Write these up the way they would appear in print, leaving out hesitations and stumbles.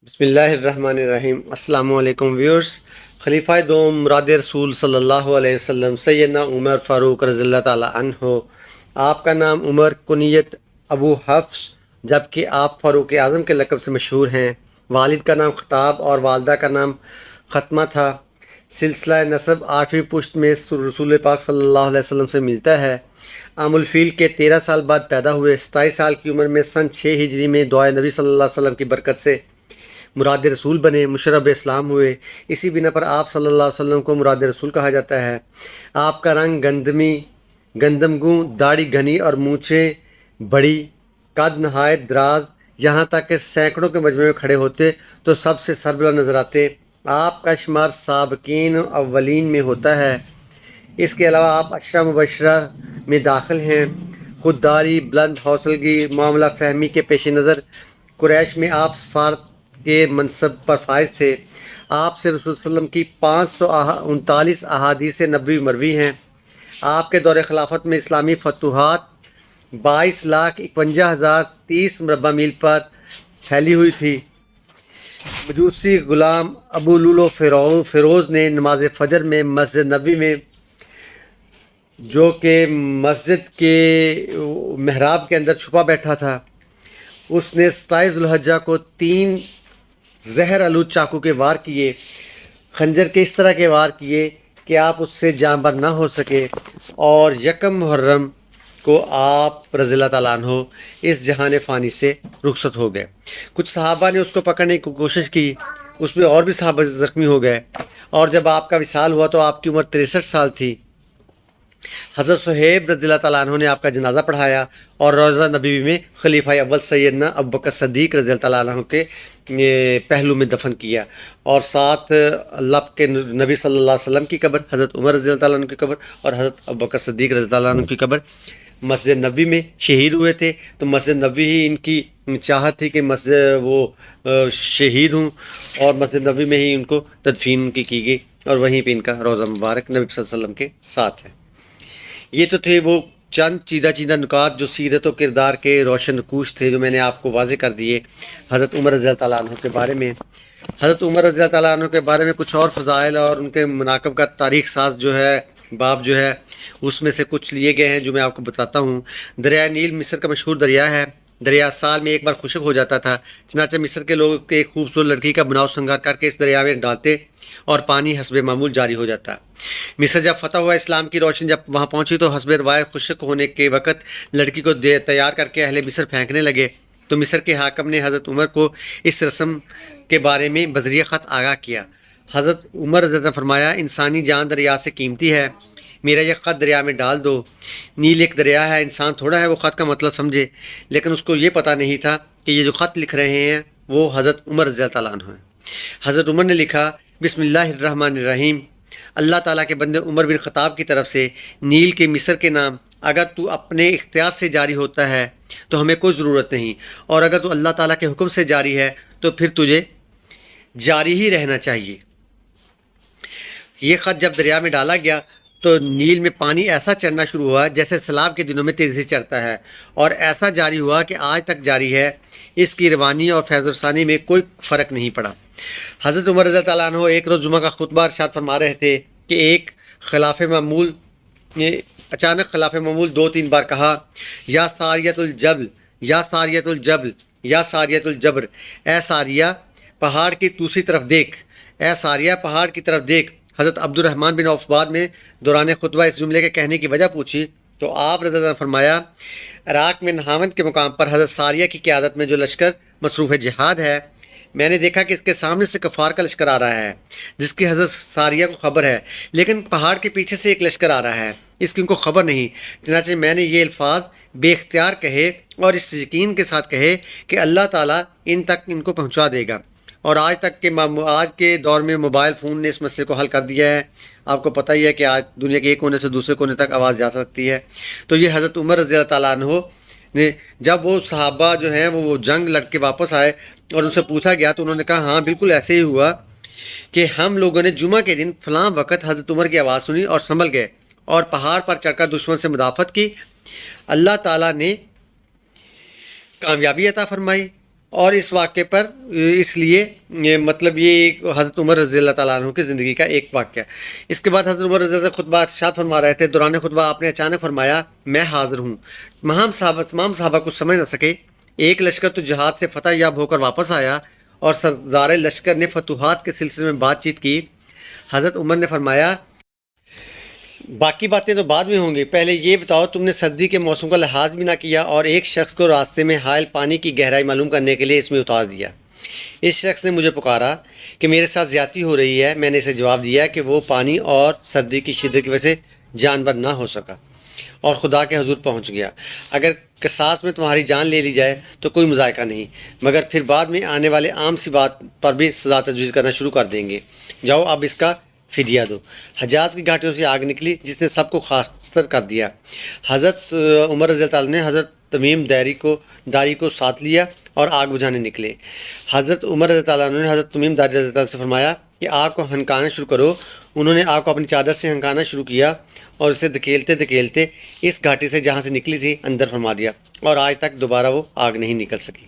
بسم اللہ الرحمن الرحیم۔ السلام علیکم ویورز۔ خلیفہ دوم مراد رسول صلی اللہ علیہ وسلم سیدنا عمر فاروق رضی اللہ تعالی عنہ، آپ کا نام عمر، کنیت ابو حفص، جبکہ آپ فاروق اعظم کے لقب سے مشہور ہیں۔ والد کا نام خطاب اور والدہ کا نام ختمہ تھا۔ سلسلہ نسب 8ویں پشت میں رسول پاک صلی اللہ علیہ وسلم سے ملتا ہے۔ عام الفیل کے 13 سال بعد پیدا ہوئے۔ 27 سال کی عمر میں سن 6 ہجری میں دعائے نبی صلی اللہ علیہ وسلم کی برکت سے مراد رسول بنے، مشرب اسلام ہوئے۔ اسی بنا پر آپ صلی اللہ علیہ وسلم کو مراد رسول کہا جاتا ہے۔ آپ کا رنگ گندم گوں، داڑھی گھنی اور مونچھیں بڑی، قد نہایت دراز، یہاں تک کہ سینکڑوں کے مجمع میں کھڑے ہوتے تو سب سے سربلند نظر آتے۔ آپ کا شمار سابقین اولین میں ہوتا ہے۔ اس کے علاوہ آپ عشرہ مبشرہ میں داخل ہیں۔ خودداری، بلند حوصلگی، معاملہ فہمی کے پیش نظر قریش میں آپ سفارت کے منصب پر فائز تھے۔ آپ سے رسول صلی اللہ علیہ وسلم کی 539 احادیث نبوی مروی ہیں۔ آپ کے دور خلافت میں اسلامی فتوحات 22,51,030 مربع میل پر پھیلی ہوئی تھی۔ مجوسی غلام ابو لولو فیروز نے نماز فجر میں مسجد نبوی میں، جو کہ مسجد کے محراب کے اندر چھپا بیٹھا تھا، اس نے 27 ذوالحجہ کو 3 زہر آلود چاقو کے وار کیے، خنجر کے اس طرح کے وار کیے کہ آپ اس سے جاں بر نہ ہو سکے، اور 1 محرم کو آپ رضی اللہ تعالیٰ عنہ اس جہان فانی سے رخصت ہو گئے۔ کچھ صحابہ نے اس کو پکڑنے کی کوشش کی، اس میں اور بھی صحابہ زخمی ہو گئے، اور جب آپ کا وصال ہوا تو آپ کی عمر 63 سال تھی۔ حضرت صہیب رضی اللہ تعالیٰ عنہ نے آپ کا جنازہ پڑھایا اور روضہ نبوی میں خلیفہ اول سیدنا ابوبکر صدیق رضی اللہ تعالیٰ عنہ کے پہلو میں دفن کیا، اور ساتھ اللہ کے نبی صلی اللہ علیہ وسلم کی قبر، حضرت عمر رضی اللہ تعالیٰ عنہ کی قبر اور حضرت ابوبکر صدیق رضی اللہ تعالیٰ عنہ کی قبر مسجد نبوی میں شہید ہوئے تھے۔ تو مسجد نبوی ہی ان کی چاہت تھی کہ مسجد وہ شہید ہوں، اور مسجد نبوی میں ہی ان کو تدفین کی گئی، اور وہیں پہ ان کا روضہ مبارک نبی صلی اللہ علیہ وسلم کے ساتھ ہے۔ یہ تو تھے وہ چند چیدہ نکات جو سیرت و کردار کے روشن نقوش تھے، جو میں نے آپ کو واضح کر دیے حضرت عمر رضی اللہ تعالیٰ عنہ کے بارے میں۔ حضرت عمر رضی اللہ تعالیٰ عنہ کے بارے میں کچھ اور فضائل اور ان کے مناقب کا تاریخ ساز جو ہے باب جو ہے، اس میں سے کچھ لیے گئے ہیں جو میں آپ کو بتاتا ہوں۔ دریائے نیل مصر کا مشہور دریا ہے۔ دریا سال میں ایک بار خشک ہو جاتا تھا، چنانچہ مصر کے لوگ ایک خوبصورت لڑکی کا بناؤ سنگار کر کے اس دریا میں ڈالتے اور پانی حسب معمول جاری ہو جاتا۔ مصر جب فتح ہوا، اسلام کی روشنی جب وہاں پہنچی تو حسب روایت خشک ہونے کے وقت لڑکی کو تیار کر کے اہل مصر پھینکنے لگے، تو مصر کے حاکم نے حضرت عمر کو اس رسم کے بارے میں بذریعہ خط آگاہ کیا۔ حضرت عمر رضی اللہ عنہ فرمایا، انسانی جان دریا سے قیمتی ہے، میرا یہ خط دریا میں ڈال دو۔ نیل ایک دریا ہے، انسان تھوڑا ہے وہ خط کا مطلب سمجھے، لیکن اس کو یہ پتہ نہیں تھا کہ یہ جو خط لکھ رہے ہیں وہ حضرت عمر رضی اللہ تعالیٰ عنہ ہیں۔ حضرت عمر نے لکھا، بسم اللہ الرحمن الرحیم، اللہ تعالیٰ کے بندے عمر بن خطاب کی طرف سے نیل کے مصر کے نام، اگر تو اپنے اختیار سے جاری ہوتا ہے تو ہمیں کوئی ضرورت نہیں، اور اگر تو اللہ تعالیٰ کے حکم سے جاری ہے تو پھر تجھے جاری ہی رہنا چاہیے۔ یہ خط جب دریا میں ڈالا گیا تو نیل میں پانی ایسا چڑھنا شروع ہوا جیسے سیلاب کے دنوں میں تیزی سے چڑھتا ہے، اور ایسا جاری ہوا کہ آج تک جاری ہے۔ اس کی روانی اور فیض و رسانی میں کوئی فرق نہیں پڑا۔ حضرت عمر رضی اللہ تعالیٰ عنہ ایک روز جمعہ کا خطبہ ارشاد فرما رہے تھے کہ ایک خلاف معمول نے اچانک خلاف معمول 2-3 بار کہا، یا ساریت الجبل، یا ساریت الجبل، یا ساریت الجبر، اے ساریہ پہاڑ کی دوسری طرف دیکھ، اے ساریہ پہاڑ کی طرف دیکھ۔ حضرت عبد الرحمن بن عوف بعد میں دوران خطبہ اس جملے کے کہنے کی وجہ پوچھی تو آپ رضی اللہ عنہ فرمایا، عراق میں نہاوند کے مقام پر حضرت ساریہ کی قیادت میں جو لشکر مصروف جہاد ہے، میں نے دیکھا کہ اس کے سامنے سے کفار کا لشکر آ رہا ہے جس کی حضرت ساریہ کو خبر ہے، لیکن پہاڑ کے پیچھے سے ایک لشکر آ رہا ہے، اس کی ان کو خبر نہیں۔ چنانچہ میں نے یہ الفاظ بے اختیار کہے اور اس یقین کے ساتھ کہے کہ اللہ تعالیٰ ان تک ان کو پہنچا دے گا، اور آج کے دور میں موبائل فون نے اس مسئلے کو حل کر دیا ہے۔ آپ کو پتہ ہی ہے کہ آج دنیا کے ایک کونے سے دوسرے کونے تک آواز جا سکتی ہے۔ تو یہ حضرت عمر رضی اللہ تعالیٰ عنہ نے جب وہ صحابہ جو ہیں وہ جنگ لڑ کے واپس آئے اور ان سے پوچھا گیا تو انہوں نے کہا، ہاں بالکل ایسے ہی ہوا کہ ہم لوگوں نے جمعہ کے دن فلاں وقت حضرت عمر کی آواز سنی اور سنبھل گئے اور پہاڑ پر چڑھ کر دشمن سے مدافعت کی۔ اللہ تعالیٰ نے کامیابی عطا فرمائی اور اس واقعے پر اس لیے مطلب یہ ایک حضرت عمر رضی اللہ تعالیٰ عنہ کی زندگی کا ایک واقعہ. اس کے بعد حضرت عمر رضی اللہ خطبہ ارشاد فرما رہے تھے. دوران خطبہ آپ نے اچانک فرمایا میں حاضر ہوں. تمام صحابہ کچھ سمجھ نہ سکے. ایک لشکر تو جہاد سے فتح یاب ہو کر واپس آیا اور سردار لشکر نے فتوحات کے سلسلے میں بات چیت کی. حضرت عمر نے فرمایا باقی باتیں تو بعد میں ہوں گی، پہلے یہ بتاؤ تم نے سردی کے موسم کا لحاظ بھی نہ کیا اور ایک شخص کو راستے میں حائل پانی کی گہرائی معلوم کرنے کے لیے اس میں اتار دیا. اس شخص نے مجھے پکارا کہ میرے ساتھ زیادتی ہو رہی ہے. میں نے اسے جواب دیا کہ وہ پانی اور سردی کی شدت کی وجہ سے جانور نہ ہو سکا اور خدا کے حضور پہنچ گیا. اگر قصاص میں تمہاری جان لے لی جائے تو کوئی مذائقہ نہیں، مگر پھر بعد میں آنے والے عام سی بات پر بھی سزا تجویز کرنا شروع کر دیں گے. جاؤ اب اس کا فدیہ دو. حجاز کی گھاٹیوں سے آگ نکلی جس نے سب کو خاصر کر دیا. حضرت عمر رضی اللہ عنہ نے حضرت تمیم داری کو ساتھ لیا اور آگ بجھانے نکلے. حضرت عمر رضی اللہ عنہ نے حضرت تمیم داری رضی اللہ عنہ سے فرمایا کہ آگ کو ہنکانا شروع کرو. انہوں نے آگ کو اپنی چادر سے ہنکانا شروع کیا اور اسے دھکیلتے دھکیلتے اس گھاٹی سے جہاں سے نکلی تھی اندر فرما دیا اور آج تک دوبارہ وہ آگ نہیں نکل سکی.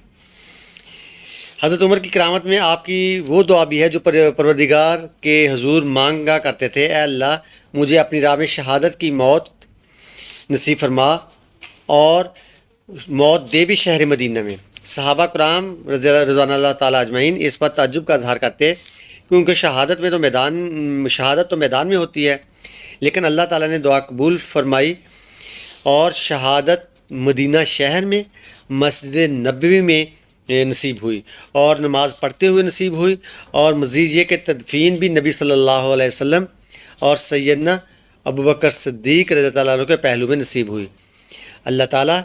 حضرت عمر کی کرامت میں آپ کی وہ دعا بھی ہے جو پروردگار کے حضور مانگا کرتے تھے. اے اللہ مجھے اپنی راہ میں شہادت کی موت نصیب فرما اور موت دے بھی شہر مدینہ میں. صحابہ کرام رضوان اللہ تعالیٰ اجمعین اس پر تعجب کا اظہار کرتے کیونکہ شہادت تو میدان میں ہوتی ہے، لیکن اللہ تعالیٰ نے دعا قبول فرمائی اور شہادت مدینہ شہر میں مسجد نبوی میں نصیب ہوئی اور نماز پڑھتے ہوئے نصیب ہوئی، اور مزید یہ کہ تدفین بھی نبی صلی اللہ علیہ وسلم اور سیدنا ابوبکر صدیق رضی اللہ عنہ کے پہلو میں نصیب ہوئی. اللہ تعالیٰ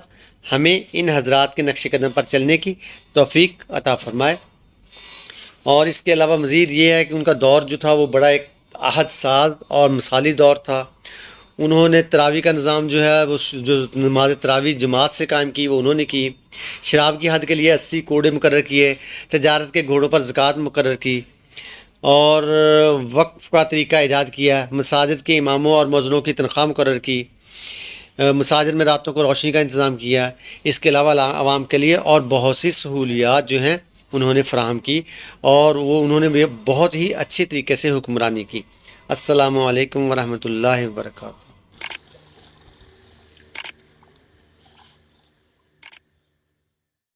ہمیں ان حضرات کے نقش قدم پر چلنے کی توفیق عطا فرمائے. اور اس کے علاوہ مزید یہ ہے کہ ان کا دور جو تھا وہ بڑا ایک عہد ساز اور مثالی دور تھا. انہوں نے تراویح کا نظام جو ہے وہ جو نماز تراویح جماعت سے قائم کی وہ انہوں نے کی. شراب کی حد کے لیے 80 کوڑے مقرر کیے. تجارت کے گھوڑوں پر زکوٰۃ مقرر کی اور وقف کا طریقہ ایجاد کیا. مساجد کے اماموں اور مؤذنوں کی تنخواہ مقرر کی. مساجد میں راتوں کو روشنی کا انتظام کیا. اس کے علاوہ عوام کے لیے اور بہت سی سہولیات جو ہیں انہوں نے فراہم کی اور انہوں نے بہت ہی اچھے طریقے سے حکمرانی کی. السلام علیکم ورحمۃ اللہ وبرکاتہ.